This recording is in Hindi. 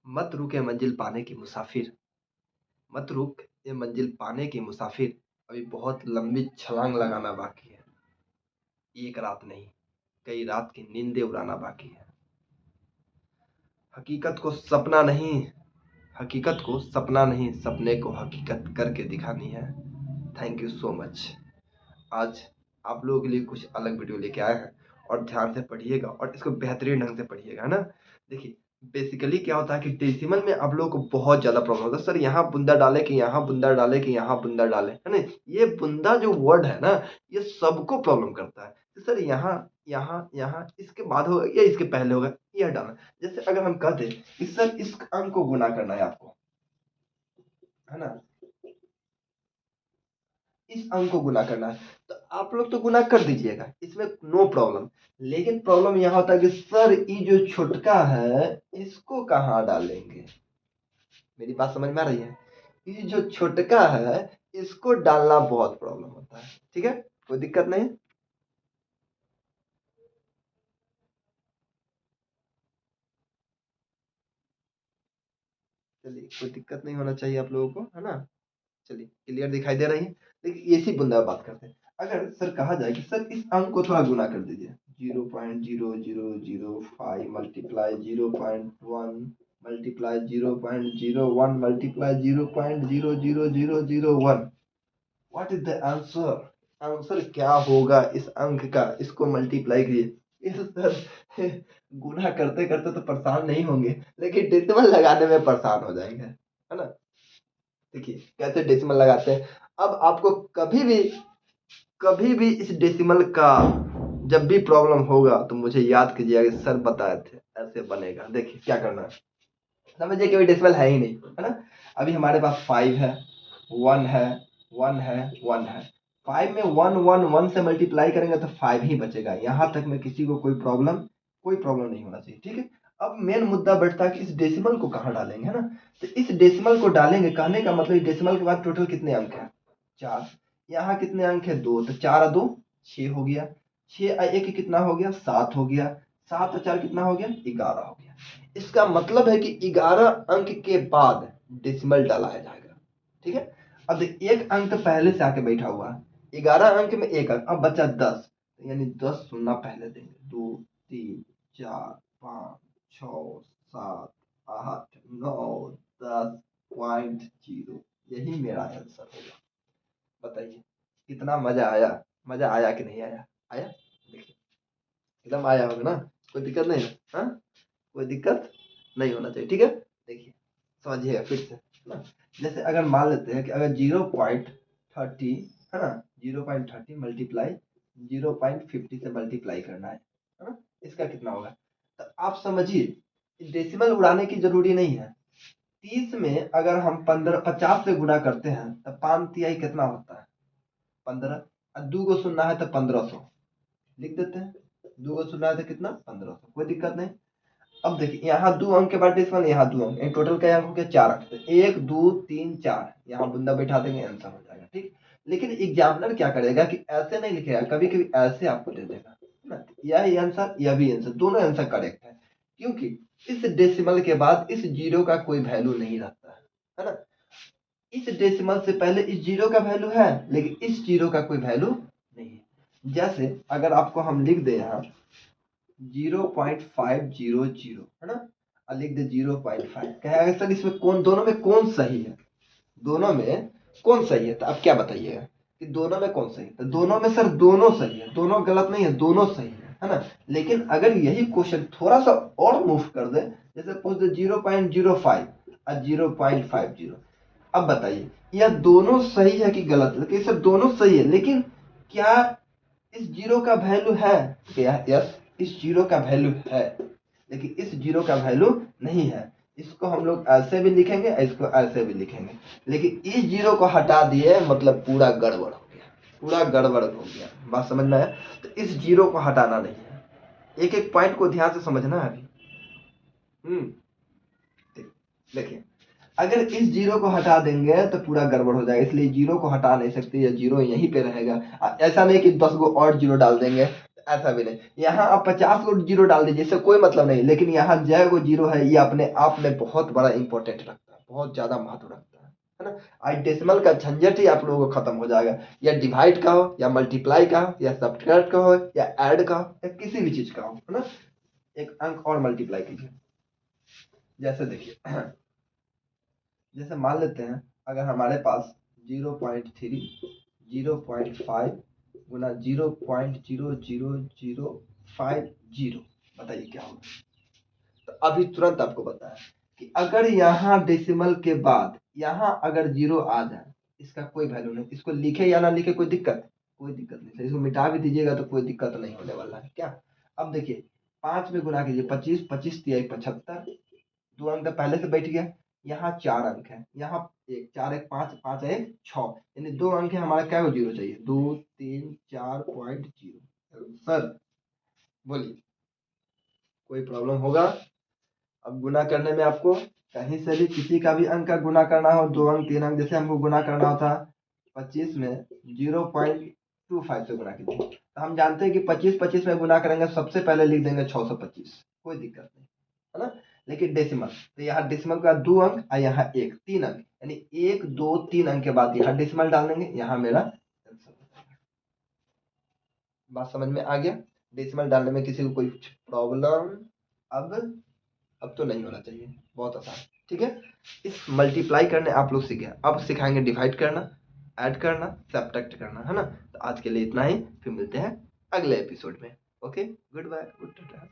मत रुके मंजिल पाने की मुसाफिर, मत रुक ये मंजिल पाने की मुसाफिर, अभी बहुत लंबी छलांग लगाना बाकी है। एक रात नहीं, कई रात की नींदें उड़ाना बाकी है। हकीकत को सपना नहीं, हकीकत को सपना नहीं, सपने को हकीकत करके दिखानी है। Thank you so much. आज आप लोगों के लिए कुछ अलग वीडियो लेके आए हैं और ध्यान से पढ़िएगा और इसको बेहतरीन ढंग से पढ़िएगा, है ना। देखिए, बेसिकली क्या होता है कि डेसिमल में आप लोगों को बहुत ज़्यादा प्रॉब्लम होता है। सर यहाँ बुंदा डाले कि यहाँ बुंदा डाले कि यहाँ बुंदा डाले, है ना। ये बुंदा जो वर्ड है ना, ये सबको प्रॉब्लम करता है। तो सर यहाँ यहाँ यहाँ इसके बाद होगा या इसके पहले होगा, यह डालना। जैसे अगर हम कहते कि सर इस अंक को गुना करना है आपको, है ना, इस अंक को गुना करना है, तो आप लोग तो गुना कर दीजिएगा, इसमें नो प्रॉब्लम। लेकिन प्रॉब्लम यहाँ होता है कि सर ये जो छोटका है इसको कहाँ डालेंगे। मेरी बात समझ में आ रही है। ये जो छोटका है इसको डालना बहुत प्रॉब्लम होता है। ठीक है, कोई दिक्कत नहीं। चलिए, कोई दिक्कत नहीं होना चाहिए आप लोगों को, है ना। चलिए, क्लियर दिखाई दे रही है। देखिए, इसी बुंदा बात करते हैं। अगर सर कहा जाए कि सर इस अंक को थोड़ा गुना कर दीजिए, 0.0005 multiply 0.1 multiply 0.01 multiply 0.00001, what is the answer. Answer क्या होगा इस अंक का, इसको मल्टीप्लाई करिए। इस सर गुना करते करते तो परेशान नहीं होंगे, लेकिन डेसिमल लगाने में परेशान हो जाएंगे, है ना। देखिए कैसे डेसिमल लगाते हैं। अब आपको कभी भी इस डेसिमल का जब भी प्रॉब्लम होगा तो मुझे याद कीजिएगा कि सर बताए थे ऐसे बनेगा। देखिए क्या करना है, समझिए कि डेसिमल है ही नहीं, है ना। अभी हमारे पास 5 है, 1 है, 1 है, 1 है। 5 में 1 1 1 से मल्टीप्लाई करेंगे तो 5 ही बचेगा। यहाँ तक में किसी को कोई प्रॉब्लम नहीं होना चाहिए। ठीक है, अब मेन मुद्दा बैठता है कि इस डेसिमल को कहाँ डालेंगे, है ना। तो इस डेसिमल को डालेंगे, कहने का मतलब डेसिमल के बाद टोटल कितने अंक है, 4। यहाँ कितने अंक है, 2, तो 4 और 2 6 हो गया। 6 और 1 कितना हो गया, 7 हो गया। 7 और 4 कितना हो गया, 11 हो गया। इसका मतलब है कि 11 अंक के बाद डेसिमल डाला जाएगा। ठीक है, अब एक अंक तो पहले से आके बैठा हुआ है, 11 अंक में एक अंक, अब बचा 10, यानी 10 सुनना पहले देंगे। 2 3 4 5 6 7 8 9 10.0, यही मेरा आंसर होगा। बताइए कितना मजा आया, मजा आया कि नहीं आया, आया। देखिए एकदम आया होगा ना, कोई दिक्कत नहीं है, हाँ कोई दिक्कत नहीं होना चाहिए। ठीक है, देखिए समझिएगा फिर से, है ना। जैसे अगर मान लेते हैं कि अगर 0.30, है ना, 0.30 मल्टीप्लाई 0.50 से मल्टीप्लाई करना है ना, इसका कितना होगा। तो आप समझिए डेसिमल उड़ाने की जरूरी नहीं है। 30 में अगर हम 50 से गुणा करते हैं तो 5 तिहाई कितना होता है, 15। और 2 को सुनना है तो 1500 लिख देते हैं। 2 को सुनना है तो कितना, 1500, कोई दिक्कत नहीं। अब देखिए यहाँ 2 अंक के बाद डेसिमल, यहाँ 2 अंक, टोटल क्या अंक हो गया, 4 अंक। तो 1 2 3 4 यहाँ बुंदा बैठा देंगे, आंसर हो जाएगा। ठीक, लेकिन एग्जामिनर क्या करेगा कि ऐसे नहीं लिखेगा, कभी कभी ऐसे आपको दे देगा, है ना। यह आंसर, यह भी आंसर, दोनों आंसर करेक्ट है, क्योंकि इस डेसिमल के बाद इस जीरो का कोई वैल्यू नहीं रहता है ना। इस डेसिमल से पहले इस जीरो का वैल्यू है, लेकिन इस जीरो का कोई वैल्यू नहीं है। जैसे अगर आपको हम लिख दे यहाँ 0.500, है ना, और लिख दे 0.5, कहेगा सर इसमें कौन, दोनों में कौन सही है, दोनों में कौन सही है। तो अब क्या बताइएगा कि दोनों में कौन सही है। तो दोनों में सर दोनों सही है, दोनों गलत नहीं है, दोनों सही है ना। लेकिन अगर यही क्वेश्चन थोड़ा सा और मूव कर दे, जैसे पूछ दे 0.05 और 0.50, अब बताइए यह दोनों सही है कि गलत। लेकिन सर दोनों सही है, लेकिन क्या इस जीरो का वैल्यू है, यस इस जीरो का वैल्यू है, लेकिन इस जीरो का वैल्यू नहीं है। इसको हम लोग ऐसे भी लिखेंगे, इसको ऐसे भी लिखेंगे, लेकिन इस जीरो को हटा दिए मतलब पूरा गड़बड़ हो गया, पूरा गड़बड़ हो गया। बात समझ में आया। तो इस जीरो को हटाना नहीं है, एक एक पॉइंट को ध्यान से समझना है अभी। देखिए अगर इस जीरो को हटा देंगे तो पूरा गड़बड़ हो जाएगा, इसलिए जीरो को हटा नहीं सकते, या जीरो यहीं पे रहेगा। ऐसा नहीं कि 10 गो और जीरो डाल देंगे, ऐसा भी नहीं, यहाँ आप 50 को जीरो डाल दीजिए, इससे कोई मतलब नहीं, लेकिन यहाँ जय को जीरो है, ये अपने आप में बहुत बड़ा इंपॉर्टेंट रखता है, बहुत ज्यादा महत्व रखता है ना। आज डेसिमल का झंझट ही आप लोगों को खत्म हो जाएगा, या डिवाइड का हो, या मल्टीप्लाई का हो, या सब्ट्रैक्ट का हो, या ऐड का हो, या किसी भी चीज का हो, है ना। एक अंक और मल्टीप्लाई कीजिए, जैसे देखिए जैसे मान लेते हैं अगर हमारे पास 0.3 0.5 गुना 0.00050, बताइए क्या होगा। तो अभी तुरंत आपको बताया कि अगर यहाँ डेसिमल के बाद यहाँ अगर जीरो आ जाए, इसका कोई वैल्यू नहीं, इसको लिखे या ना लिखे कोई दिक्कत, कोई दिक्कत नहीं, इसको मिटा भी दीजिएगा तो कोई दिक्कत नहीं होने वाला है क्या। अब देखिए 5 में गुना कीजिए, 25 25 तिया 75, 2 अंक तो पहले से बैठ गया, यहाँ 4 अंक है, यहाँ एक 4 एक 5, 5 एक 6, यानी 2 अंक है हमारा, क्या को जीरो चाहिए, 2 3 4.0। सर बोलिए, कोई प्रॉब्लम होगा। अब गुना करने में आपको कहीं से भी किसी का भी अंक का गुना करना हो, 2 अंक 3 अंक, जैसे हमको गुना करना था 25 में 0.25 से गुना कीजिए, तो हम जानते हैं कि 25 25 में गुना करेंगे, सबसे पहले लिख देंगे 625, कोई दिक्कत नहीं, है ना। लेकिन डेसिमल, तो यहाँ डेसिमल का 2 अंक और यहाँ एक 3 अंक, यानी 1 2 3 अंक के बाद यहाँ डेसिमल डाल देंगे, यहाँ मेरा आंसर हो जाएगा। बात समझ में आ गया। डेसिमल डालने में किसी को कोई प्रॉब्लम अब अब तो नहीं होना चाहिए, बहुत आसान, ठीक है। इस मल्टीप्लाई करने आप लोग सीखे, अब सिखाएंगे डिवाइड करना, ऐड करना, सब्ट्रैक्ट करना, है ना। तो आज के लिए इतना ही, फिर मिलते हैं अगले एपिसोड में। Okay, good bye, good Tata.